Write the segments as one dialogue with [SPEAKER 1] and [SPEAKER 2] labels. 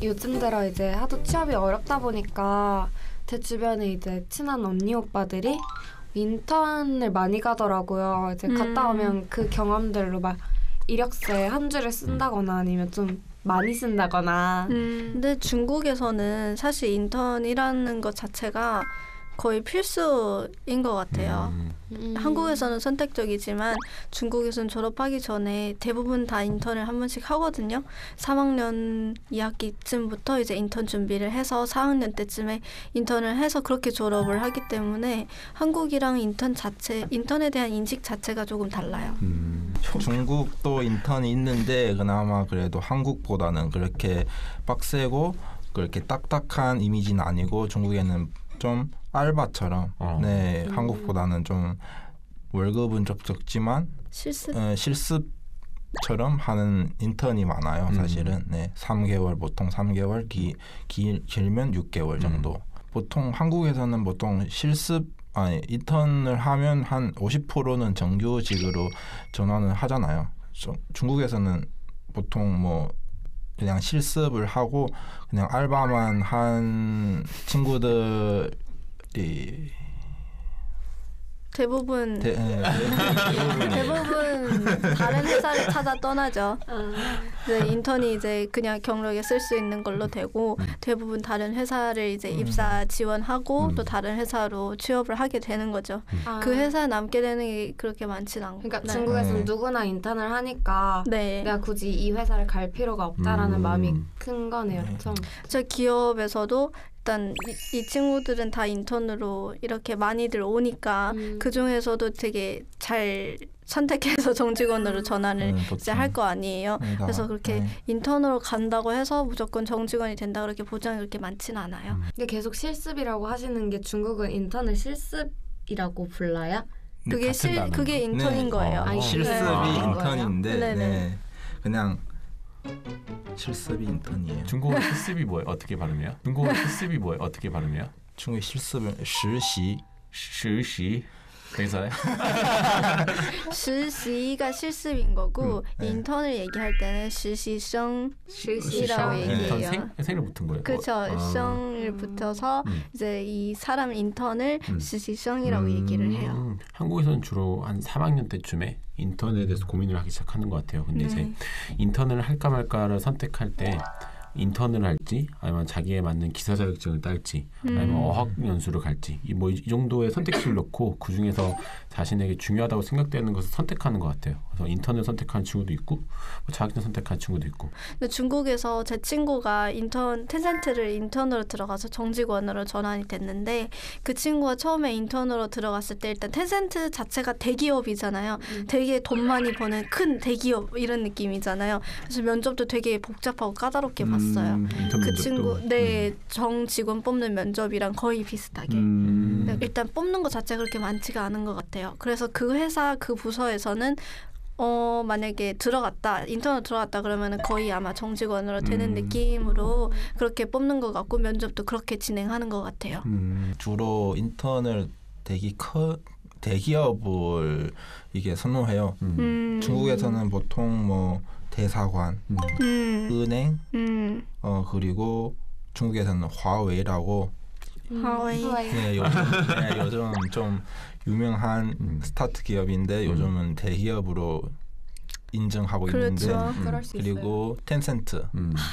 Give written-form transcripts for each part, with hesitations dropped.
[SPEAKER 1] 요즘 들어 이제 하도 취업이 어렵다 보니까 제 주변에 이제 친한 언니 오빠들이 인턴을 많이 가더라고요. 이제 갔다 오면 그 경험들로 막 이력서에 한 줄을 쓴다거나 아니면 좀 많이 쓴다거나.
[SPEAKER 2] 근데 중국에서는 사실 인턴이라는 것 자체가 거의 필수인 것 같아요. 한국에서는 선택적이지만 중국에서는 졸업하기 전에 대부분 다 인턴을 한 번씩 하거든요. 3학년 2학기쯤부터 이제 인턴 준비를 해서 4학년 때쯤에 인턴을 해서 그렇게 졸업을 하기 때문에 한국이랑 인턴에 대한 인식 자체가 조금 달라요.
[SPEAKER 3] 중국도 인턴이 있는데 그나마 그래도 한국보다는 그렇게 빡세고 그렇게 딱딱한 이미지는 아니고 중국에는 좀 알바처럼 네 한국보다는 좀 월급은 좀 적지만 실습처럼 하는 인턴이 많아요. 사실은 네 3개월 보통 3개월 길면 6개월 정도. 보통 한국에서는 보통 인턴을 하면 한 50%는 정규직으로 전환을 하잖아요. 중국에서는 보통 뭐 그냥 실습을 하고 그냥 알바만 한 친구들이
[SPEAKER 2] 대부분 다른 회사를 찾아 떠나죠. 이제 인턴이 이제 그냥 경력에 쓸 수 있는 걸로 되고 대부분 다른 회사를 이제 입사 지원하고 또 다른 회사로 취업을 하게 되는 거죠. 그 회사에 남게 되는 게 그렇게 많지는 않고.
[SPEAKER 1] 그러니까 중국에서는 누구나 인턴을 하니까 내가 굳이 이 회사를 갈 필요가 없다라는 마음이 큰 거네요.
[SPEAKER 2] 저 기업에서도 일단 이 친구들은 다 인턴으로 이렇게 많이들 오니까 그 중에서도 되게 잘 선택해서 정직원으로 전환을 이제 할 거 아니에요. 그래서 그렇게 인턴으로 간다고 해서 무조건 정직원이 된다 그렇게 보장이 그렇게 많지는 않아요.
[SPEAKER 1] 근데 계속 실습이라고 하시는 게 중국은 인턴을 실습이라고 불러요?
[SPEAKER 2] 그게 인턴인 거예요.
[SPEAKER 3] 실습이 인턴인데 네. 그냥 실습이 인턴이에요.
[SPEAKER 4] 중국어 실습이 뭐예요? 어떻게 발음해요? 중국어 실습이 뭐예요? 어떻게 발음해요?
[SPEAKER 3] 중국의 실습은实习
[SPEAKER 4] 그래서요?
[SPEAKER 2] 实习가 실습인 거고 인턴을 얘기할 때는实习生이라고 얘기해요.
[SPEAKER 4] 인턴 생을 붙은 거예요?
[SPEAKER 2] 그렇죠. 생을 붙어서 이제 이 사람 인턴을 实习生이라고 얘기를 해요.
[SPEAKER 4] 한국에서는 주로 한 3학년 때쯤에 인턴에 대해서 고민을 하기 시작하는 것 같아요. 근데 이제 인턴을 할까 말까를 선택할 때 인턴을 할지 아니면 자기에 맞는 기사 자격증을 딸지 아니면 어학 연수를 갈지 이 정도의 선택지를 놓고 그 중에서 자신에게 중요하다고 생각되는 것을 선택하는 것 같아요. 그래서 인턴을 선택하는 친구도 있고 자격증 선택하는 친구도 있고.
[SPEAKER 2] 근데 중국에서 제 친구가 텐센트를 인턴으로 들어가서 정직원으로 전환이 됐는데 그 친구가 처음에 인턴으로 들어갔을 때 일단 텐센트 자체가 대기업이잖아요. 되게 돈 많이 버는 큰 대기업 이런 느낌이잖아요. 그래서 면접도 되게 복잡하고 까다롭게 봤어요. 그 친구 정직원 뽑는 면접이랑 거의 비슷하게 일단 뽑는 것 자체가 그렇게 많지가 않은 것 같아요. 그래서 그 회사 그 부서에서는 만약에 인턴으로 들어갔다 그러면 거의 아마 정직원으로 되는 느낌으로 그렇게 뽑는 것 같고 면접도 그렇게 진행하는 것 같아요.
[SPEAKER 3] 주로 인턴을 대기업을 이게 선호해요. 중국에서는 보통 뭐 대사관, 은행, 그리고 중국에서는 화웨이라고 네, 요즘 좀 유명한 스타트 기업인데 요즘은 대기업으로 인정하고 있는데 그리고 텐센트.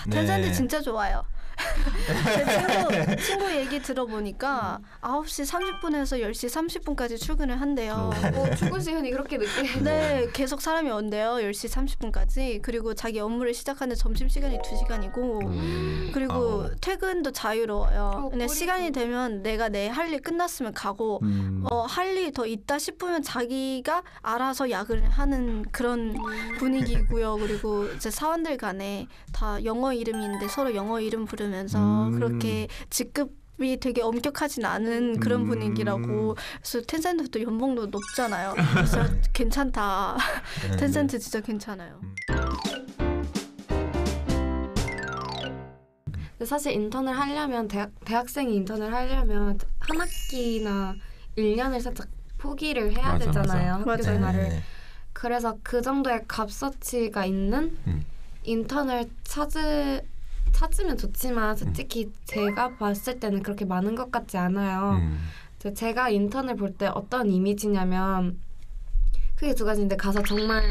[SPEAKER 2] 텐센트 진짜 좋아요. 제 친구 얘기 들어보니까 9시 30분에서 10시 30분까지 출근을 한대요.
[SPEAKER 1] 출근 시간이 그렇게 늦게?
[SPEAKER 2] 네, 계속 사람이 온대요. 10시 30분까지. 그리고 자기 업무를 시작하는 점심시간이 2시간이고 그리고 퇴근도 자유로워요. 근데 시간이 되면 내가 내 할 일 끝났으면 가고 할 일 더 있다 싶으면 자기가 알아서 야근을 하는 그런 분위기고요. 그리고 이제 사원들 간에 다 영어 이름인데 서로 영어 이름 부르면서 그렇게 직급이 되게 엄격하진 않은 그런 분위기라고. 그래서 텐센트도 연봉도 높잖아요. 그래서 괜찮다. 텐센트 진짜 괜찮아요.
[SPEAKER 1] 근데 사실 인턴을 하려면 대학생이 인턴을 하려면 한 학기나 1년을 살짝 포기를 해야
[SPEAKER 4] 맞아,
[SPEAKER 1] 되잖아요.
[SPEAKER 4] 맞아.
[SPEAKER 1] 학교 생활을. 그래서 그 정도의 값어치가 있는 인턴을 찾으면 좋지만 솔직히 제가 봤을 때는 그렇게 많은 것 같지 않아요. 제가 인턴을 볼 때 어떤 이미지냐면 크게 두 가지인데 가서 정말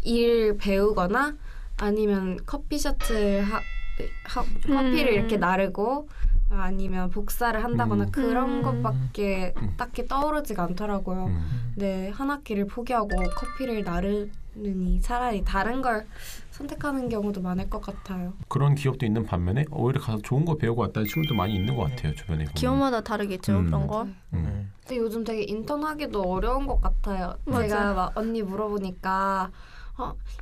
[SPEAKER 1] 일 배우거나 아니면 커피숍을 커피를 이렇게 나르고 아니면 복사를 한다거나 그런 것밖에 딱히 떠오르지가 않더라고요. 근데 한 학기를 포기하고 커피를 나르느니 차라리 다른 걸 선택하는 경우도 많을 것 같아요.
[SPEAKER 4] 그런 기업도 있는 반면에 오히려 가서 좋은 거 배우고 왔다는 친구도 많이 있는 것 같아요. 주변에 보면.
[SPEAKER 2] 기업마다 다르겠죠 그런 거.
[SPEAKER 1] 근데 요즘 되게 인턴하기도 어려운 것 같아요.
[SPEAKER 2] 맞아.
[SPEAKER 1] 제가 막 언니 물어보니까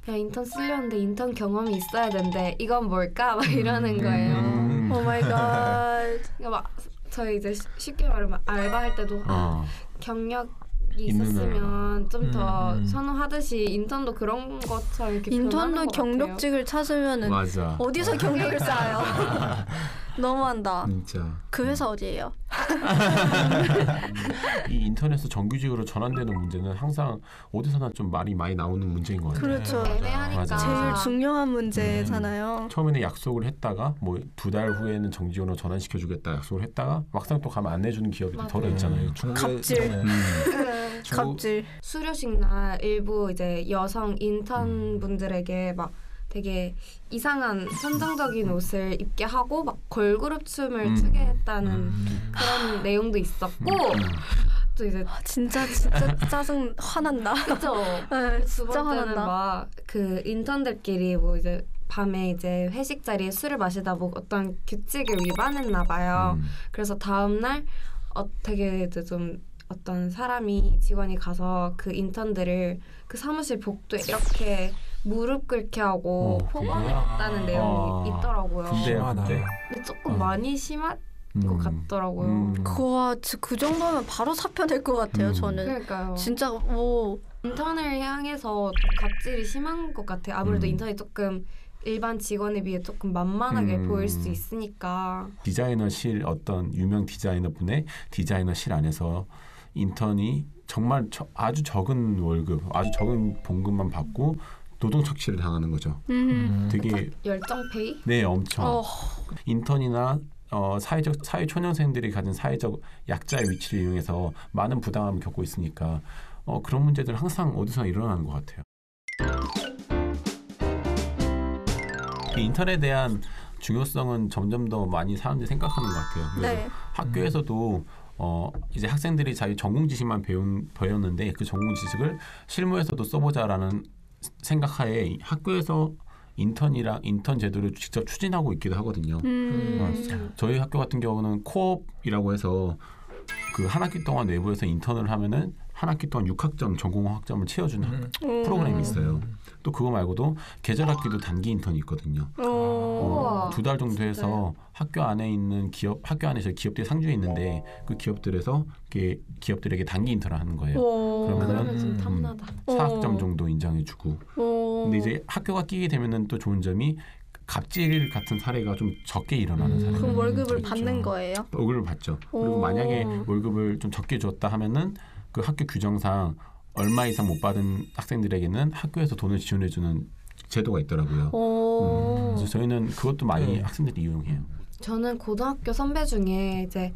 [SPEAKER 1] 야 인턴 쓰려는데 인턴 경험이 있어야 된대. 이건 뭘까? 막 이러는 거예요.
[SPEAKER 2] 오 마이 갓.
[SPEAKER 1] 그러니까 막 저희 이제 쉽게 말하면 알바할 때도 경력이 있었으면 좀 더 선호하듯이 인턴도 그런 것처럼 이렇게
[SPEAKER 2] 인턴도
[SPEAKER 1] 변하는 것
[SPEAKER 2] 경력직을 찾으면은
[SPEAKER 4] 맞아.
[SPEAKER 2] 어디서 경력을 쌓아요? 너무한다.
[SPEAKER 4] 진짜.
[SPEAKER 2] 그 회사 어디예요?
[SPEAKER 4] 이 인터넷에서 정규직으로 전환되는 문제는 항상 어디서나 좀 말이 많이 나오는 문제인 것 같아요.
[SPEAKER 2] 그렇죠.
[SPEAKER 1] 애매하니까.
[SPEAKER 4] 맞아.
[SPEAKER 2] 제일 중요한 문제잖아요.
[SPEAKER 4] 처음에는 약속을 했다가 뭐 2달 후에는 정직원으로 전환시켜주겠다 약속을 했다가 막상 또 가면 안 내주는 기업이 또 덜어 있잖아요.
[SPEAKER 2] 갑질. 갑질.
[SPEAKER 1] 수료식날 일부 이제 여성 인턴 분들에게 막 되게 이상한 선정적인 옷을 입게 하고 막 걸그룹 춤을 추게 했다는 그런 내용도 있었고 또 이제
[SPEAKER 2] 진짜 짜증 화난다.
[SPEAKER 1] 그죠.
[SPEAKER 2] 네,
[SPEAKER 1] 두
[SPEAKER 2] 진짜
[SPEAKER 1] 번째는
[SPEAKER 2] 화난다.
[SPEAKER 1] 막 그 인턴들끼리 뭐 이제 밤에 이제 회식 자리에 술을 마시다 뭐 어떤 규칙을 위반했나 봐요. 그래서 다음 날 되게 이제 좀 어떤 직원이 가서 그 인턴들을 그 사무실 복도에 이렇게 무릎 꿇게 하고 폭언했다는 내용이 있더라고요.
[SPEAKER 4] 근데
[SPEAKER 1] 근데 조금 많이 심한 것 같더라고요.
[SPEAKER 2] 그 정도면 바로 사표 낼 것 같아요. 저는.
[SPEAKER 1] 그러니까요.
[SPEAKER 2] 진짜 뭐
[SPEAKER 1] 인턴을 향해서 좀 갑질이 심한 것 같아요. 아무래도 인턴이 조금 일반 직원에 비해 조금 만만하게 보일 수 있으니까.
[SPEAKER 4] 디자이너실 어떤 유명 디자이너분의 디자이너실 안에서 인턴이 정말 아주 적은 월급, 아주 적은 봉급만 받고 노동 착취를 당하는 거죠. 되게
[SPEAKER 1] 열정 페이?
[SPEAKER 4] 네, 엄청. 인턴이나 사회 초년생들이 가진 사회적 약자의 위치를 이용해서 많은 부당함을 겪고 있으니까 그런 문제들 항상 어디서나 일어나는 것 같아요. 인턴에 대한 중요성은 점점 더 많이 사람들이 생각하는 것 같아요. 그래서
[SPEAKER 2] 네.
[SPEAKER 4] 학교에서도 이제 학생들이 자기 전공 지식만 배웠는데 그 전공 지식을 실무에서도 써보자라는 생각하에 학교에서 인턴 제도를 직접 추진하고 있기도 하거든요. 저희 학교 같은 경우는 코업이라고 해서 그 한 학기 동안 내부에서 인턴을 하면은 한 학기 동안 6학점 전공학점을 채워주는 프로그램이 있어요. 또 그거 말고도 계절 학기도 단기 인턴이 있거든요. 2달 정도 해서 학교 안에 있는 학교 안에 저희 기업들이 상주에 있는데 그 기업들에게 단기 인턴을 하는 거예요.
[SPEAKER 1] 그러면 좀 탐나다.
[SPEAKER 4] 4학점 정도 인정해주고. 근데 이제 학교가 끼게 되면은 또 좋은 점이 갑질 같은 사례가 좀 적게 일어나는 사례가
[SPEAKER 2] 그럼 월급을
[SPEAKER 4] 있죠.
[SPEAKER 2] 받는 거예요?
[SPEAKER 4] 월급을 받죠. 그리고 만약에 월급을 좀 적게 줬다 하면은 그 학교 규정상 얼마 이상 못 받은 학생들에게는 학교에서 돈을 지원해주는 제도가 있더라고요. 그래서 저희는 그것도 많이 학생들이 이용해요.
[SPEAKER 1] 저는 고등학교 선배 중에 이제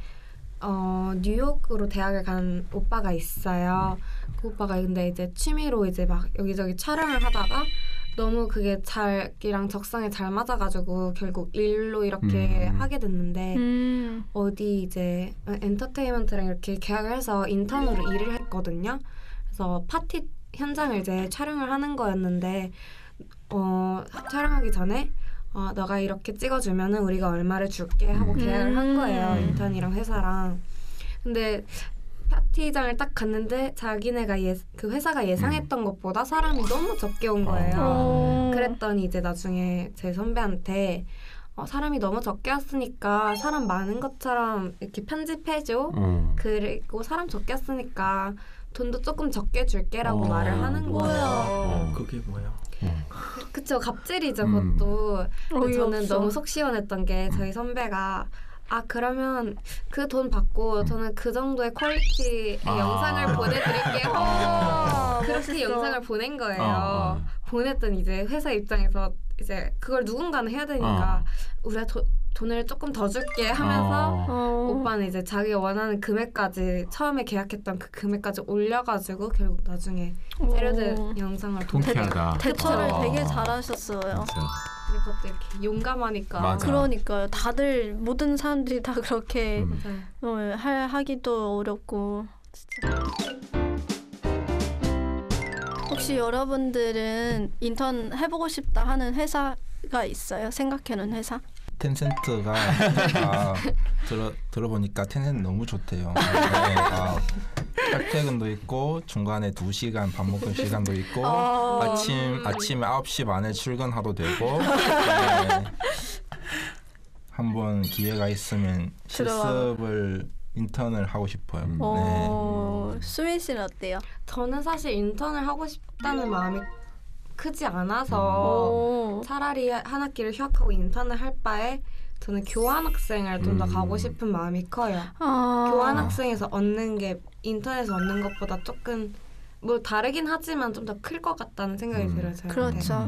[SPEAKER 1] 뉴욕으로 대학을 간 오빠가 있어요. 그 오빠가 근데 이제 취미로 이제 막 여기저기 촬영을 하다가 너무 그게 자기랑 적성에 잘 맞아가지고 결국 일로 이렇게 하게 됐는데 어디 이제 엔터테인먼트랑 이렇게 계약을 해서 인턴으로 일을 했거든요. 그래서 파티 현장을 이제 촬영을 하는 거였는데 촬영하기 전에 너가 이렇게 찍어주면은 우리가 얼마를 줄게 하고 계약을 한 거예요. 인턴이랑 회사랑. 근데 파티장을 딱 갔는데 자기네가 그 회사가 예상했던 것보다 사람이 너무 적게 온 거예요. 그랬더니 이제 나중에 제 선배한테 사람이 너무 적게 왔으니까 사람 많은 것처럼 이렇게 편집해줘. 그리고 사람 적게 왔으니까 돈도 조금 적게 줄게라고 말을 하는 거예요.
[SPEAKER 3] 그게 뭐야?
[SPEAKER 1] 그쵸, 갑질이죠, 그것도. 근데 저는
[SPEAKER 2] 어이없어.
[SPEAKER 1] 너무 속 시원했던 게 저희 선배가 그러면 그 돈 받고 저는 그 정도의 퀄리티의 영상을 보내드릴게요. 그렇게
[SPEAKER 2] 멋있어.
[SPEAKER 1] 영상을 보낸 거예요. 보냈더니 이제 회사 입장에서 이제 그걸 누군가는 해야 되니까 우리가 돈을 조금 더 줄게 하면서 오빠는 이제 자기가 원하는 금액까지 처음에 계약했던 그 금액까지 올려가지고 결국 나중에 때려든 영상을
[SPEAKER 4] 통쾌하다.
[SPEAKER 2] 대처를
[SPEAKER 1] 그쵸.
[SPEAKER 2] 되게 잘하셨어요.
[SPEAKER 4] 진짜.
[SPEAKER 1] 근데 그것도 이렇게 용감하니까.
[SPEAKER 4] 맞아.
[SPEAKER 2] 그러니까요. 다들 모든 사람들이 다 그렇게
[SPEAKER 1] 맞아요.
[SPEAKER 2] 하기도 어렵고 진짜. 혹시 여러분들은 인턴 해보고 싶다 하는 회사가 있어요? 생각해놓은 회사?
[SPEAKER 3] 텐센트가 들어보니까 텐센트 너무 좋대요. 탈퇴근도 있고 중간에 2시간 밥 먹을 시간도 있고 아침 9시 반에 출근하도 되고 한번 기회가 있으면 실습을 인턴을 하고 싶어요.
[SPEAKER 2] 수민 씨는 어때요?
[SPEAKER 1] 저는 사실 인턴을 하고 싶다는 마음이 크지 않아서 차라리 한 학기를 휴학하고 인턴을 할 바에 저는 교환학생을 좀 더 가고 싶은 마음이 커요. 교환학생에서 얻는 게 인턴에서 얻는 것보다 조금 뭐 다르긴 하지만 좀 더 클 것 같다는 생각이 들어요. 저한테.
[SPEAKER 2] 그렇죠.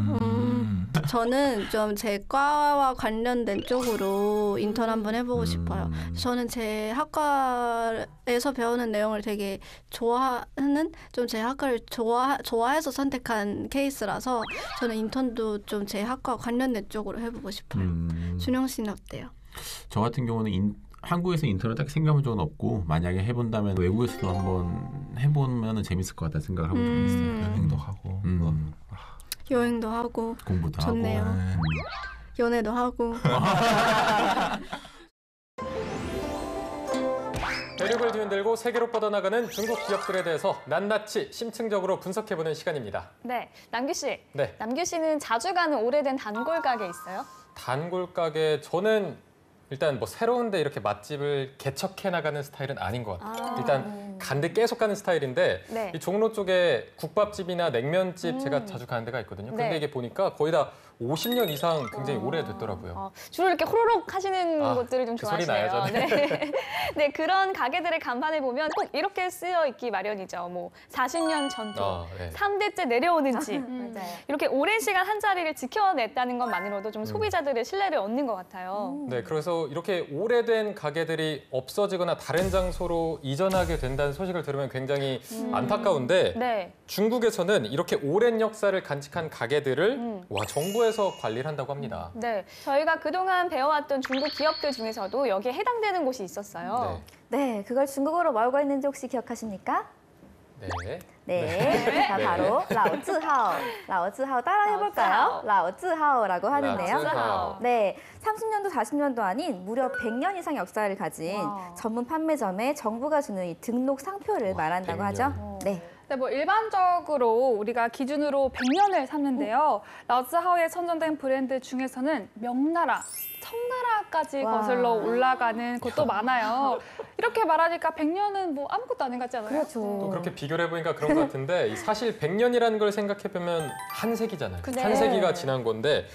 [SPEAKER 2] 저는 좀 제 과와 관련된 쪽으로 인턴 한번 해보고 싶어요. 저는 제 학과에서 배우는 내용을 되게 좋아하는, 좀 제 학과를 좋아해서 선택한 케이스라서 저는 인턴도 좀 제 학과 관련된 쪽으로 해보고 싶어요. 준영 씨는 어때요?
[SPEAKER 4] 저 같은 경우는 한국에서 인턴을 딱 생각해본 적은 없고 만약에 해본다면 외국에서도 한번 해보면 재밌을 것 같다는 생각을 하고 있어요.
[SPEAKER 3] 여행도 하고
[SPEAKER 2] 여행도 하고
[SPEAKER 4] 공부도
[SPEAKER 2] 좋네요.
[SPEAKER 4] 하고
[SPEAKER 2] 연애도 하고.
[SPEAKER 5] 대륙을 뒤흔들고 세계로 뻗어나가는 중국 기업들에 대해서 낱낱이 심층적으로 분석해보는 시간입니다.
[SPEAKER 6] 네, 남규 씨.
[SPEAKER 5] 네.
[SPEAKER 6] 남규 씨는 자주 가는 오래된 단골 가게 있어요?
[SPEAKER 5] 단골 가게 저는 일단 뭐 새로운데 이렇게 맛집을 개척해 나가는 스타일은 아닌 것 같아요. 일단 간데 계속 가는 스타일인데
[SPEAKER 6] 네.
[SPEAKER 5] 이 종로 쪽에 국밥집이나 냉면집 제가 자주 가는 데가 있거든요. 근데
[SPEAKER 6] 네.
[SPEAKER 5] 이게 보니까 거의 다 50년 이상 굉장히 오래됐더라고요.
[SPEAKER 6] 주로 이렇게 호로록 하시는 곳들을 좀
[SPEAKER 5] 그 소리
[SPEAKER 6] 좋아하시네요.
[SPEAKER 5] 나야죠.
[SPEAKER 6] 네. 네, 그런 가게들의 간판을 보면 꼭 이렇게 쓰여 있기 마련이죠. 뭐 40년 전통,
[SPEAKER 5] 네.
[SPEAKER 6] 3대째 내려오는 집.
[SPEAKER 2] 맞아요.
[SPEAKER 6] 이렇게 오랜 시간 한 자리를 지켜냈다는 것만으로도 좀 소비자들의 신뢰를 얻는 것 같아요.
[SPEAKER 5] 네, 그래서 이렇게 오래된 가게들이 없어지거나 다른 장소로 이전하게 된다는 소식을 들으면 굉장히 안타까운데
[SPEAKER 6] 네.
[SPEAKER 5] 중국에서는 이렇게 오랜 역사를 간직한 가게들을 정부에서 관리를 한다고 합니다.
[SPEAKER 6] 네, 저희가 그동안 배워왔던 중국 기업들 중에서도 여기에 해당되는 곳이 있었어요.
[SPEAKER 7] 네, 그걸 중국어로 뭐라고 했는지 혹시 기억하십니까?
[SPEAKER 5] 네.
[SPEAKER 7] 네, 자,
[SPEAKER 5] 네.
[SPEAKER 7] 바로 라오즈하오. 라오즈하오 따라 해볼까요? 라오즈하오라고 하는데요.
[SPEAKER 5] 라오즈하오.
[SPEAKER 7] 네, 30년도 40년도 아닌 무려 100년 이상 역사를 가진 전문 판매점에 정부가 주는 이 등록 상표를 말한다고
[SPEAKER 5] 100년.
[SPEAKER 7] 하죠. 네.
[SPEAKER 8] 네, 뭐 일반적으로 우리가 기준으로 100년을 삼는데요. 라오즈하오에 선정된 브랜드 중에서는 명나라, 청나라까지
[SPEAKER 7] 와.
[SPEAKER 8] 거슬러 올라가는 곳도 많아요. 이렇게 말하니까 100년은 뭐 아무것도 아닌 것 같지 않아요?
[SPEAKER 7] 그렇죠.
[SPEAKER 5] 또 그렇게 비교를 해보니까 그런 것 같은데 사실 100년이라는 걸 생각해보면 한 세기잖아요.
[SPEAKER 6] 그래.
[SPEAKER 5] 한 세기가 지난 건데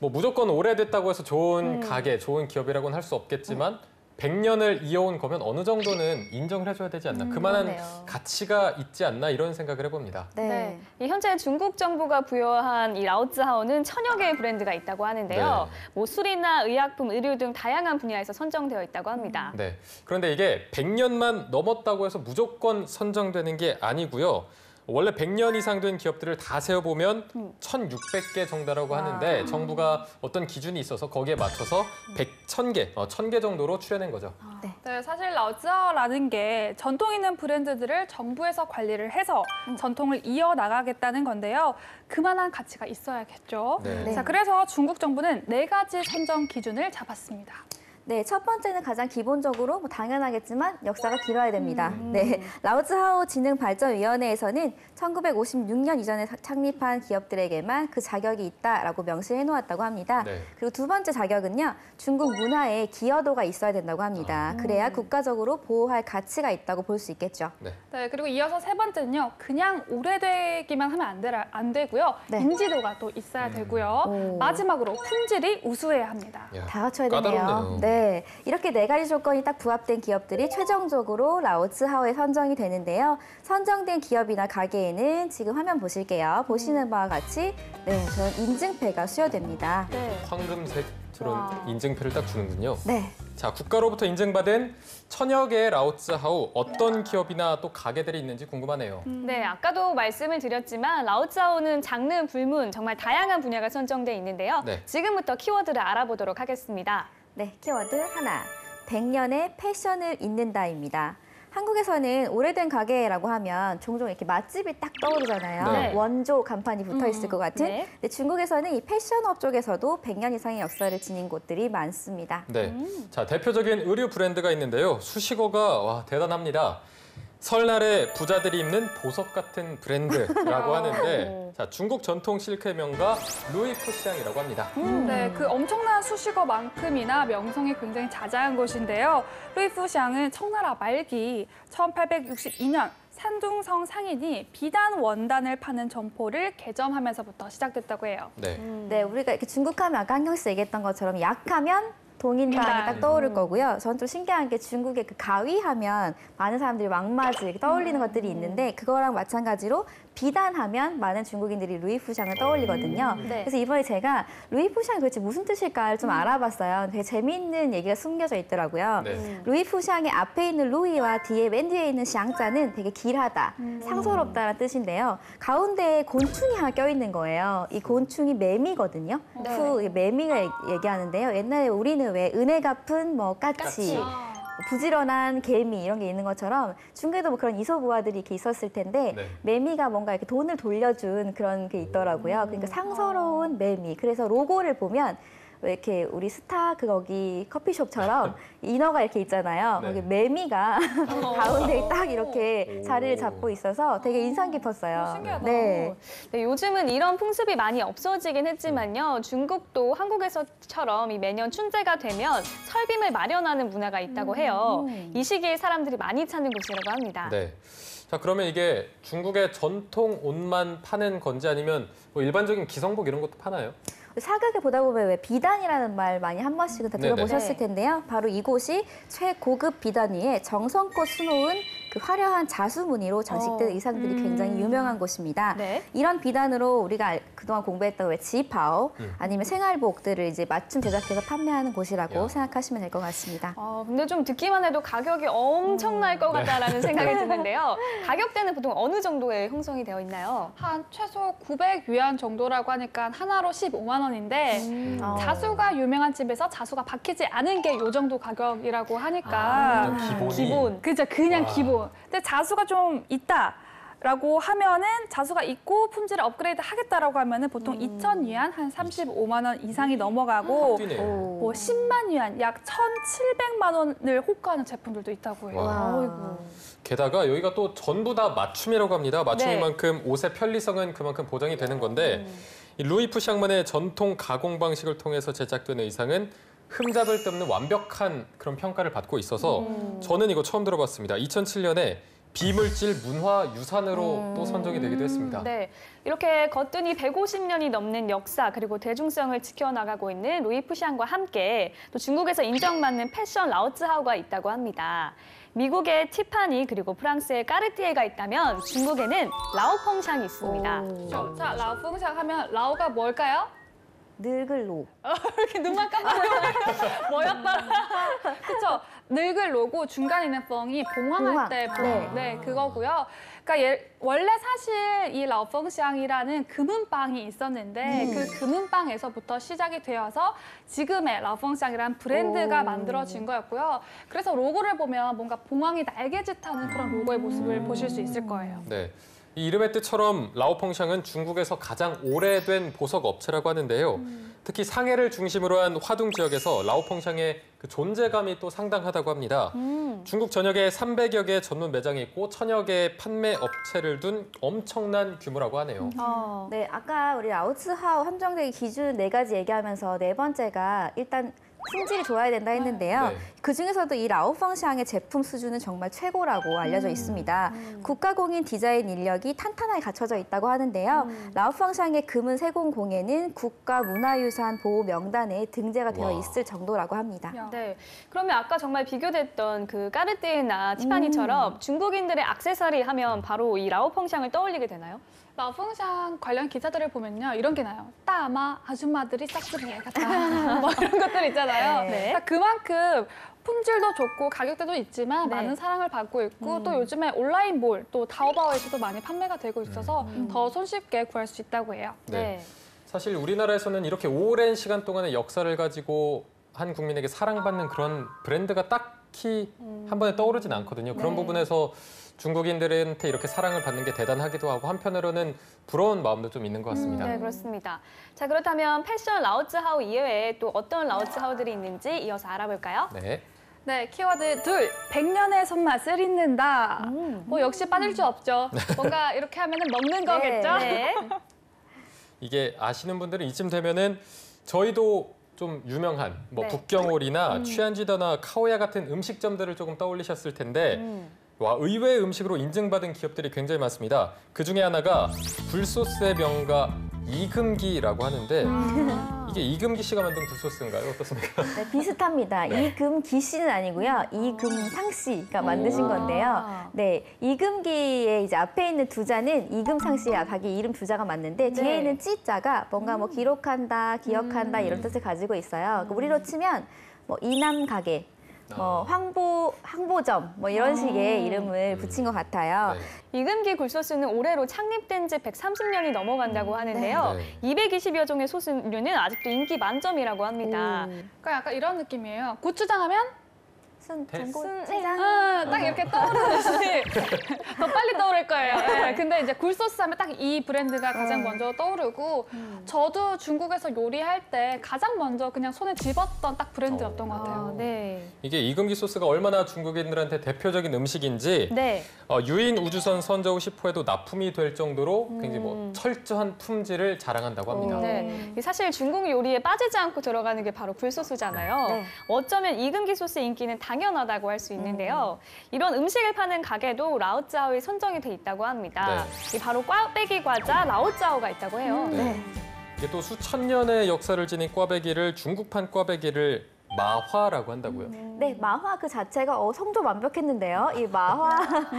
[SPEAKER 5] 뭐 무조건 오래됐다고 해서 좋은 가게, 좋은 기업이라고는 할 수 없겠지만 100년을 이어온 거면 어느 정도는 인정을 해줘야 되지 않나. 그만한
[SPEAKER 7] 그러네요.
[SPEAKER 5] 가치가 있지 않나 이런 생각을 해봅니다.
[SPEAKER 7] 네.
[SPEAKER 6] 이 현재 중국 정부가 부여한 이 라오즈하오는 천여 개의 브랜드가 있다고 하는데요.
[SPEAKER 5] 네.
[SPEAKER 6] 뭐 술이나 의약품, 의류 등 다양한 분야에서 선정되어 있다고 합니다.
[SPEAKER 5] 네. 그런데 이게 100년만 넘었다고 해서 무조건 선정되는 게 아니고요. 원래 100년 이상 된 기업들을 다 세어보면 1,600개 정도라고 하는데 정부가 어떤 기준이 있어서 거기에 맞춰서 1,000개 정도로 추려낸 거죠.
[SPEAKER 8] 네, 사실 라오즈하오라는 게 전통 있는 브랜드들을 정부에서 관리를 해서 전통을 이어나가겠다는 건데요. 그만한 가치가 있어야겠죠.
[SPEAKER 5] 네.
[SPEAKER 8] 자, 그래서 중국 정부는 4가지 선정 기준을 잡았습니다.
[SPEAKER 7] 네, 첫 번째는 가장 기본적으로 뭐 당연하겠지만 역사가 길어야 됩니다. 네, 라오즈하오 진흥발전위원회에서는 1956년 이전에 창립한 기업들에게만 그 자격이 있다라고 명시해 놓았다고 합니다.
[SPEAKER 5] 네.
[SPEAKER 7] 그리고 두 번째 자격은요, 중국 문화에 기여도가 있어야 된다고 합니다. 그래야 국가적으로 보호할 가치가 있다고 볼 수 있겠죠.
[SPEAKER 5] 네.
[SPEAKER 8] 네, 그리고 이어서 세 번째는요. 그냥 오래되기만 하면 안 되고요.
[SPEAKER 7] 네.
[SPEAKER 8] 인지도가 또 있어야 되고요.
[SPEAKER 7] 오.
[SPEAKER 8] 마지막으로 품질이 우수해야 합니다.
[SPEAKER 5] 야,
[SPEAKER 7] 다 갖춰야 되네요.
[SPEAKER 5] 까다롭네요.
[SPEAKER 7] 네, 이렇게 네 가지 조건이 딱 부합된 기업들이 최종적으로 라오즈하오에 선정이 되는데요. 선정된 기업이나 가게에는 지금 화면 보실게요. 보시는 바와 같이 네, 저는 인증패가 수여됩니다.
[SPEAKER 8] 네.
[SPEAKER 5] 황금색처럼
[SPEAKER 8] 와.
[SPEAKER 5] 인증표를 딱 주는군요.
[SPEAKER 7] 네.
[SPEAKER 5] 자, 국가로부터 인증받은 천여 개의 라오츠하오 어떤 기업이나 또 가게들이 있는지 궁금하네요.
[SPEAKER 6] 네, 아까도 말씀을 드렸지만 라오츠하오는 장르, 불문 정말 다양한 분야가 선정돼 있는데요.
[SPEAKER 5] 네.
[SPEAKER 6] 지금부터 키워드를 알아보도록 하겠습니다.
[SPEAKER 7] 네, 키워드 하나. 100년의 패션을 잇는다입니다. 한국에서는 오래된 가게라고 하면 종종 이렇게 맛집이 딱 떠오르잖아요.
[SPEAKER 5] 네.
[SPEAKER 7] 원조 간판이 붙어 있을 것 같은.
[SPEAKER 6] 네.
[SPEAKER 7] 근데 중국에서는 이 패션업 쪽에서도 100년 이상의 역사를 지닌 곳들이 많습니다.
[SPEAKER 5] 네. 자, 대표적인 의류 브랜드가 있는데요. 수식어가 와, 대단합니다. 설날에 부자들이 입는 보석 같은 브랜드라고 하는데 자, 중국 전통 실크의 명가 루이푸시앙이라고 합니다.
[SPEAKER 8] 네, 그 엄청난 수식어만큼이나 명성이 굉장히 자자한 곳인데요. 루이푸샹은 청나라 말기 1862년 산둥성 상인이 비단 원단을 파는 점포를 개점하면서부터 시작됐다고 해요.
[SPEAKER 5] 네.
[SPEAKER 7] 네, 우리가 이렇게 중국하면 아까 한경 씨 얘기했던 것처럼 약하면 동인당이 딱 떠오를 거고요. 저는 좀 신기한 게 중국의 그 가위하면 많은 사람들이 왕맞이 이렇게 떠올리는 것들이 있는데 그거랑 마찬가지로 비단하면 많은 중국인들이 루이푸샹을 떠올리거든요.
[SPEAKER 6] 네.
[SPEAKER 7] 그래서 이번에 제가 루이푸샹이 도대체 무슨 뜻일까를 좀 알아봤어요. 되게 재미있는 얘기가 숨겨져 있더라고요.
[SPEAKER 5] 네.
[SPEAKER 7] 루이푸샹의 앞에 있는 루이와 뒤에 맨 뒤에 있는 샹자는 되게 길하다, 상서롭다는 뜻인데요. 가운데에 곤충이 하나 껴있는 거예요. 이 곤충이 매미거든요. 매미가 얘기하는데요. 옛날에 우리는 왜 은혜 갚은 뭐 까치, 부지런한 개미 이런 게 있는 것처럼 중국에도 뭐 그런 이소부화들이 이렇게 있었을 텐데
[SPEAKER 5] 네.
[SPEAKER 7] 매미가 뭔가 이렇게 돈을 돌려준 그런 게 있더라고요. 그러니까 상서로운 매미. 그래서 로고를 보면 왜 이렇게 우리 스타 거기 커피숍처럼 인어가 이렇게 있잖아요.
[SPEAKER 5] 네.
[SPEAKER 7] 거기 매미가 가운데 딱 이렇게 자리를 잡고 있어서 되게 인상 깊었어요.
[SPEAKER 8] 신기하다.
[SPEAKER 7] 네.
[SPEAKER 6] 네, 요즘은 이런 풍습이 많이 없어지긴 했지만요. 중국도 한국에서처럼 이 매년 춘제가 되면 설빔을 마련하는 문화가 있다고 해요. 이 시기에 사람들이 많이 찾는 곳이라고 합니다.
[SPEAKER 5] 네. 자, 그러면 이게 중국의 전통 옷만 파는 건지 아니면 뭐 일반적인 기성복 이런 것도 파나요?
[SPEAKER 7] 사극에 보다 보면 왜 비단이라는 말 많이 한 번씩은 다
[SPEAKER 5] 네네.
[SPEAKER 7] 들어보셨을 텐데요. 바로 이곳이 최고급 비단 위에 정성껏 수놓은 그 화려한 자수 무늬로 장식된 의상들이 굉장히 유명한 곳입니다.
[SPEAKER 6] 네.
[SPEAKER 7] 이런 비단으로 우리가 그동안 공부했던 왜 지파오 아니면 생활복들을 이제 맞춤 제작해서 판매하는 곳이라고
[SPEAKER 5] 야.
[SPEAKER 7] 생각하시면 될 것 같습니다.
[SPEAKER 6] 근데 좀 듣기만 해도 가격이 엄청날 것 같다라는 생각이 드는데요. 가격대는 보통 어느 정도에 형성이 되어 있나요?
[SPEAKER 8] 한 최소 900위안 정도라고 하니까 하나로 15만 원인데 자수가 유명한 집에서 자수가 박히지 않은 게 이 정도 가격이라고 하니까
[SPEAKER 5] 기본이.
[SPEAKER 8] 그죠, 그냥
[SPEAKER 5] 와.
[SPEAKER 8] 기본. 근데 자수가 좀 있다라고 하면은 자수가 있고 품질을 업그레이드 하겠다라고 하면은 보통 2,000위안 한 35만 원 이상이 넘어가고
[SPEAKER 5] 뛰네요.
[SPEAKER 8] 뭐 10만 위안 약 1,700만 원을 호가하는 제품들도 있다고 해요.
[SPEAKER 5] 와.
[SPEAKER 8] 어이구.
[SPEAKER 5] 게다가 여기가 또 전부 다 맞춤이라고 합니다. 맞춤인
[SPEAKER 6] 네.
[SPEAKER 5] 만큼 옷의 편리성은 그만큼 보장이 되는 건데 이 루이푸샹만의 전통 가공 방식을 통해서 제작된 의상은 흠잡을 데 없는 완벽한 그런 평가를 받고 있어서 저는 이거 처음 들어봤습니다. 2007년에 비물질 문화 유산으로 또 선정이 되기도 했습니다.
[SPEAKER 6] 네, 이렇게 거뜬히 150년이 넘는 역사 그리고 대중성을 지켜나가고 있는 루이푸샹과 함께 또 중국에서 인정받는 패션 라오츠하오가 있다고 합니다. 미국의 티파니 그리고 프랑스의 까르띠에가 있다면 중국에는 라오펑샹이 있습니다.
[SPEAKER 8] 자, 라오펑샹 하면 라오가 뭘까요?
[SPEAKER 7] 늙을 로.
[SPEAKER 8] 이렇게 눈만 깜빡이고 뭐였더라. 그쵸? 늙을 로고 중간에 있는 펑이 봉황할
[SPEAKER 7] 봉황.
[SPEAKER 8] 때 봉.
[SPEAKER 7] 네.
[SPEAKER 8] 네, 그거고요. 그러니까 원래 사실 이 라오펑샹이라는 금은빵이 있었는데 그 금은빵에서부터 시작이 되어서 지금의 라오펑샹이라는 브랜드가 만들어진 거였고요. 그래서 로고를 보면 뭔가 봉황이 날개짓하는 그런 로고의 모습을 보실 수 있을 거예요.
[SPEAKER 5] 네. 이 이름의 뜻처럼 라오펑샹은 중국에서 가장 오래된 보석 업체라고 하는데요. 특히 상해를 중심으로 한 화둥 지역에서 라오펑샹의 그 존재감이 또 상당하다고 합니다. 중국 전역에 300여 개의 전문 매장이 있고 1000여 개의 판매 업체를 둔 엄청난 규모라고 하네요.
[SPEAKER 7] 네, 아까 우리 라오츠하오 함정되기 기준 4가지 얘기하면서 4번째가 일단 품질이 좋아야 된다 했는데요.
[SPEAKER 5] 네.
[SPEAKER 7] 그중에서도 이 라오펑샹의 제품 수준은 정말 최고라고 알려져 있습니다. 국가공인 디자인 인력이 탄탄하게 갖춰져 있다고 하는데요. 라오펑샹의 금은 세공공예는 국가문화유산 보호 명단에 등재가 되어 있을 정도라고 합니다.
[SPEAKER 6] 네. 그러면 아까 정말 비교됐던 그 까르띠에나 티파니처럼 중국인들의 액세서리 하면 바로 이 라오펑샹을 떠올리게 되나요?
[SPEAKER 8] 라오펑샹 관련 기사들을 보면요. 이런 게 나요. 따마 아줌마들이 싹쓸이해 같아. 뭐 이런 것들 있잖아요.
[SPEAKER 6] 네.
[SPEAKER 8] 그러니까 그만큼 품질도 좋고 가격대도 있지만
[SPEAKER 6] 네.
[SPEAKER 8] 많은 사랑을 받고 있고 또 요즘에 온라인몰 또 타오바오에서도 많이 판매가 되고 있어서 더 손쉽게 구할 수 있다고 해요.
[SPEAKER 5] 네. 사실 우리나라에서는 이렇게 오랜 시간 동안의 역사를 가지고 한 국민에게 사랑받는 그런 브랜드가 딱히 한 번에 떠오르진 않거든요. 그런 부분에서 중국인들한테 이렇게 사랑을 받는 게 대단하기도 하고 한편으로는 부러운 마음도 좀 있는 것 같습니다.
[SPEAKER 6] 네, 그렇습니다. 자, 그렇다면 패션 라오츠하오 이외에 또 어떤 라오츠하오들이 있는지 이어서 알아볼까요?
[SPEAKER 5] 네.
[SPEAKER 8] 네, 키워드 둘, 100년의 손맛을 잇는다. 뭐 역시 빠질 수 없죠. 뭔가 이렇게 하면은 먹는 거겠죠?
[SPEAKER 6] 네.
[SPEAKER 5] 이게 아시는 분들은 이쯤 되면은 저희도 좀 유명한 뭐
[SPEAKER 6] 네.
[SPEAKER 5] 북경오리나 취안지더나 카오야 같은 음식점들을 조금 떠올리셨을 텐데 와, 의외의 음식으로 인증받은 기업들이 굉장히 많습니다. 그중에 하나가 굴소스의 명가 이금기라고 하는데 이게 이금기 씨가 만든 굴소스인가요? 어떻습니까?
[SPEAKER 7] 네, 비슷합니다. 이금기 씨는 아니고요. 이금상 씨가 만드신 건데요. 네, 이금기의 이제 앞에 있는 두 자는 이금상 씨의 자기 이름 두 자가 맞는데 뒤에 있는 찌자가 뭔가 뭐 기록한다, 기억한다 이런 뜻을 가지고 있어요. 우리로 치면 뭐 이남 가게, 항보점 뭐 이런 식의 이름을 붙인 것 같아요.
[SPEAKER 5] 네.
[SPEAKER 6] 이금기 굴소스는 올해로 창립된 지 130년이 넘어간다고 하는데요. 220여 종의 소스류는 아직도 인기 만점이라고 합니다.
[SPEAKER 8] 그러니까 약간 이런 느낌이에요. 고추장 하면
[SPEAKER 7] 순장.
[SPEAKER 8] 딱 이렇게 떠오르듯이 더 빨리 떠오를 거예요. 네, 근데 이제 굴소스 하면 딱 이 브랜드가 가장 먼저 떠오르고 저도 중국에서 요리할 때 가장 먼저 그냥 손에 집었던 딱 브랜드였던 것 같아요.
[SPEAKER 6] 네.
[SPEAKER 5] 이게 이금기 소스가 얼마나 중국인들한테 대표적인 음식인지
[SPEAKER 6] 네.
[SPEAKER 5] 유인 우주선 선저 후 10호에도 납품이 될 정도로 굉장히 뭐 철저한 품질을 자랑한다고 합니다.
[SPEAKER 6] 네. 사실 중국 요리에 빠지지 않고 들어가는 게 바로 굴소스잖아요.
[SPEAKER 7] 네.
[SPEAKER 6] 어쩌면 이금기 소스의 인기는 당연하다고 할 수 있는데요. 이런 음식을 파는 가게도 라오짜오에 선정이 돼 있다고 합니다. 이 바로 꽈배기 과자 라오짜오가 있다고 해요.
[SPEAKER 5] 네. 이게 또 수천 년의 역사를 지닌 꽈배기를 중국판 꽈배기를 마화라고 한다고요.
[SPEAKER 7] 네, 마화 그 자체가 성도 완벽했는데요. 이 마화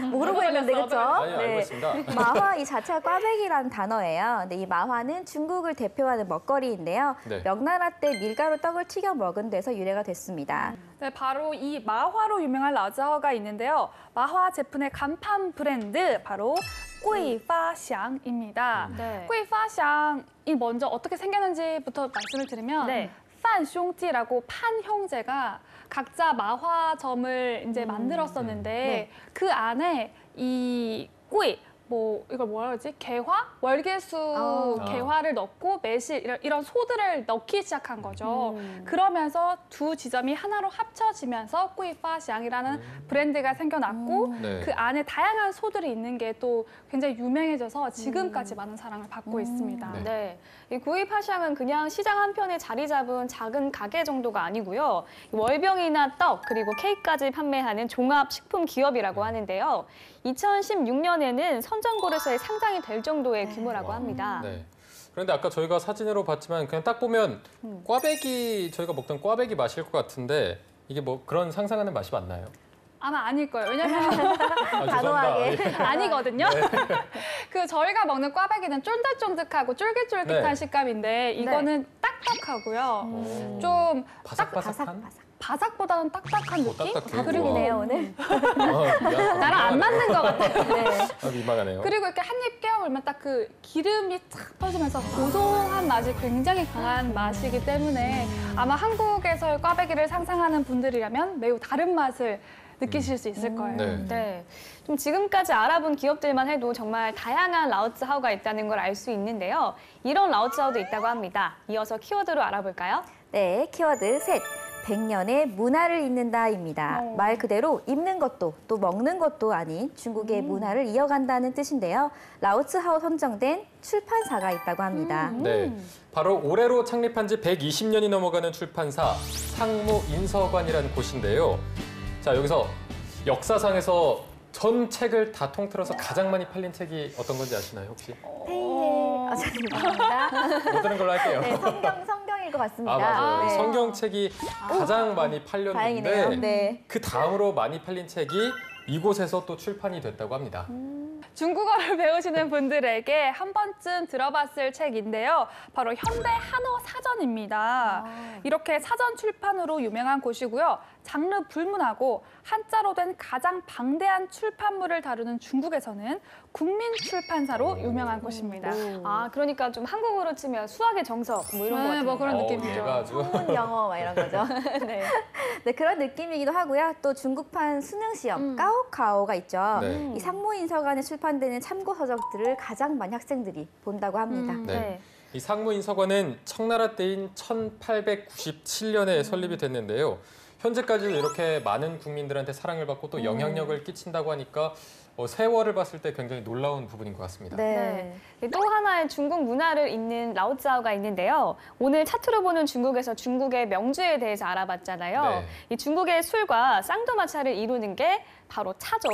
[SPEAKER 7] 모르고 있는데 그렇죠?
[SPEAKER 5] 아니, 알고 있습니다.
[SPEAKER 7] 마화 이 자체가 꽈배기라는 단어예요. 근데 이 마화는 중국을 대표하는 먹거리인데요.
[SPEAKER 5] 네.
[SPEAKER 7] 명나라 때 밀가루 떡을 튀겨 먹은 데서 유래가 됐습니다.
[SPEAKER 8] 네, 바로 이 마화로 유명한 라오짜오가 있는데요. 마화 제품의 간판 브랜드 바로 꾸이파샹입니다.
[SPEAKER 6] 네.
[SPEAKER 8] 꾸이파샹이 먼저 어떻게 생겼는지부터 말씀을 드리면
[SPEAKER 6] 네.
[SPEAKER 8] 판숑지라고 판 형제가 각자 마화점을 이제 만들었었는데 그 안에 이 꾸이 뭐 이걸 뭐라 그러지? 개화? 월계수 개화를 넣고 매실 이런 소들을 넣기 시작한 거죠. 그러면서 두 지점이 하나로 합쳐지면서 꾸이파샹이라는 브랜드가 생겨났고
[SPEAKER 5] 네.
[SPEAKER 8] 그 안에 다양한 소들이 있는 게 또 굉장히 유명해져서 지금까지 많은 사랑을 받고 있습니다.
[SPEAKER 5] 네.
[SPEAKER 6] 네. 이 구이파샹은 그냥 시장 한편에 자리 잡은 작은 가게 정도가 아니고요. 월병이나 떡 그리고 케이크까지 판매하는 종합 식품 기업이라고 하는데요. 2016년에는 선전고르서에 상장이 될 정도의 규모라고 합니다.
[SPEAKER 5] 네. 그런데 아까 저희가 사진으로 봤지만 그냥 딱 보면 꽈배기 저희가 먹던 꽈배기 맛일 것 같은데 이게 뭐 그런 상상하는 맛이 맞나요?
[SPEAKER 8] 아마 아닐 거예요. 왜냐면
[SPEAKER 7] 단호하게.
[SPEAKER 8] 아니거든요. 그 저희가 먹는 꽈배기는 쫀득쫀득하고 쫄깃쫄깃한
[SPEAKER 5] 네.
[SPEAKER 8] 식감인데 이거는 딱딱하고요. 좀
[SPEAKER 5] 바삭바삭한?
[SPEAKER 8] 바삭보다는 딱딱한 느낌?
[SPEAKER 5] 딱딱해.
[SPEAKER 7] 그림이네요 오늘.
[SPEAKER 8] 나랑 안 맞는 것 같아요.
[SPEAKER 5] 아, 민망하네요.
[SPEAKER 8] 그리고 이렇게 한 입 깨물면 딱 그 기름이 착 퍼지면서 고소한 맛이 굉장히 강한 맛이기 때문에 아마 한국에서의 꽈배기를 상상하는 분들이라면 매우 다른 맛을 느끼실 수 있을 거예요.
[SPEAKER 5] 네.
[SPEAKER 6] 네. 좀 지금까지 알아본 기업들만 해도 정말 다양한 라오츠하우가 있다는 걸 알 수 있는데요. 이런 라오츠하우도 있다고 합니다. 이어서 키워드로 알아볼까요?
[SPEAKER 7] 네, 키워드 셋. 100년의 문화를 잇는다입니다. 말 그대로 입는 것도 또 먹는 것도 아닌 중국의 문화를 이어간다는 뜻인데요. 라오츠하우 선정된 출판사가 있다고 합니다.
[SPEAKER 5] 네, 바로 올해로 창립한 지 120년이 넘어가는 출판사 상무인서관이라는 곳인데요. 자, 여기서 역사상에서 전 책을 다 통틀어서 가장 많이 팔린 책이 어떤 건지 아시나요, 혹시?
[SPEAKER 7] 죄송합니다.
[SPEAKER 5] 못 들은 걸로 할게요.
[SPEAKER 7] 네, 성경일 것 같습니다.
[SPEAKER 5] 아, 맞아요.
[SPEAKER 7] 네.
[SPEAKER 5] 성경책이 가장 많이
[SPEAKER 7] 다행이네요.
[SPEAKER 5] 팔렸는데
[SPEAKER 7] 네.
[SPEAKER 5] 그 다음으로 많이 팔린 책이 이곳에서 또 출판이 됐다고 합니다.
[SPEAKER 8] 중국어를 배우시는 분들에게 한 번쯤 들어봤을 책인데요. 바로 현대 한어 사전입니다. 이렇게 사전 출판으로 유명한 곳이고요. 장르 불문하고 한자로 된 가장 방대한 출판물을 다루는 중국에서는 국민 출판사로 유명한 곳입니다.
[SPEAKER 6] 아, 그러니까 좀 한국어로 치면 수학의 정석 뭐 이런 거 같아요.
[SPEAKER 8] 뭐 그런 느낌이죠.
[SPEAKER 5] 얘가 아주
[SPEAKER 7] 한문 영어 막 이런 거죠.
[SPEAKER 6] 네.
[SPEAKER 7] 네, 그런 느낌이기도 하고요. 또 중국판 수능 시험 까오카오가 있죠.
[SPEAKER 5] 네.
[SPEAKER 7] 이 상무인서관에 출판되는 참고 서적들을 가장 많이 학생들이 본다고 합니다.
[SPEAKER 5] 네. 이 상무인서관은 청나라 때인 1897년에 설립이 됐는데요. 현재까지도 이렇게 많은 국민들한테 사랑을 받고 또 영향력을 끼친다고 하니까 세월을 봤을 때 굉장히 놀라운 부분인 것 같습니다.
[SPEAKER 7] 네.
[SPEAKER 6] 또 하나의 중국 문화를 잇는 라오츠하우가 있는데요. 오늘 차트로 보는 중국에서 중국의 명주에 대해서 알아봤잖아요.
[SPEAKER 5] 네.
[SPEAKER 6] 이 중국의 술과 쌍두마차를 이루는 게 바로 차죠.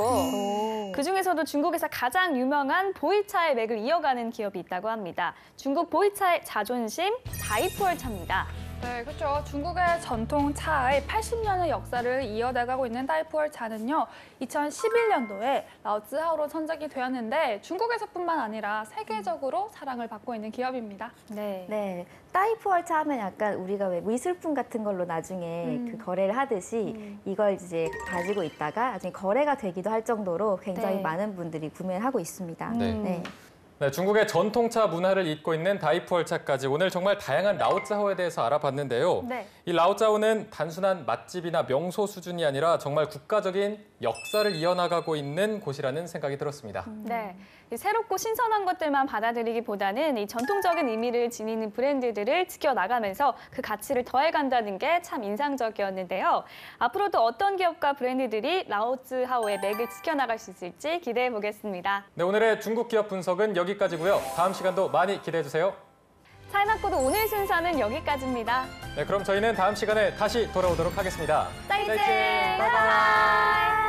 [SPEAKER 6] 그중에서도 중국에서 가장 유명한 보이차의 맥을 이어가는 기업이 있다고 합니다. 중국 보이차의 자존심, 다이푸얼차입니다.
[SPEAKER 8] 네, 그렇죠. 중국의 전통 차의 80년의 역사를 이어나가고 있는 다이푸얼 차는요, 2011년도에 라오츠하우로 선정이 되었는데 중국에서뿐만 아니라 세계적으로 사랑을 받고 있는 기업입니다.
[SPEAKER 6] 네.
[SPEAKER 7] 네. 따이푸얼차 하면 약간 우리가 왜 미술품 같은 걸로 나중에 그 거래를 하듯이 이걸 이제 가지고 있다가 나중에 거래가 되기도 할 정도로 굉장히
[SPEAKER 6] 네.
[SPEAKER 7] 많은 분들이 구매를 하고 있습니다.
[SPEAKER 5] 네.
[SPEAKER 7] 네.
[SPEAKER 5] 네, 중국의 전통차 문화를 잇고 있는 다이푸얼차까지 오늘 정말 다양한 라오츠하우에 대해서 알아봤는데요.
[SPEAKER 6] 네.
[SPEAKER 5] 이 라오츠하우는 단순한 맛집이나 명소 수준이 아니라 정말 국가적인 역사를 이어나가고 있는 곳이라는 생각이 들었습니다.
[SPEAKER 6] 네. 이 새롭고 신선한 것들만 받아들이기보다는 이 전통적인 의미를 지니는 브랜드들을 지켜나가면서 그 가치를 더해간다는 게 참 인상적이었는데요. 앞으로도 어떤 기업과 브랜드들이 라오츠하우의 맥을 지켜나갈 수 있을지 기대해 보겠습니다.
[SPEAKER 5] 네, 오늘의 중국 기업 분석은 여기까지고요. 다음 시간도 많이 기대해 주세요.
[SPEAKER 6] 차이나코드 오늘 순서는 여기까지입니다.
[SPEAKER 5] 네, 그럼 저희는 다음 시간에 다시 돌아오도록 하겠습니다.
[SPEAKER 6] 再见，
[SPEAKER 5] 再见，
[SPEAKER 6] 拜拜。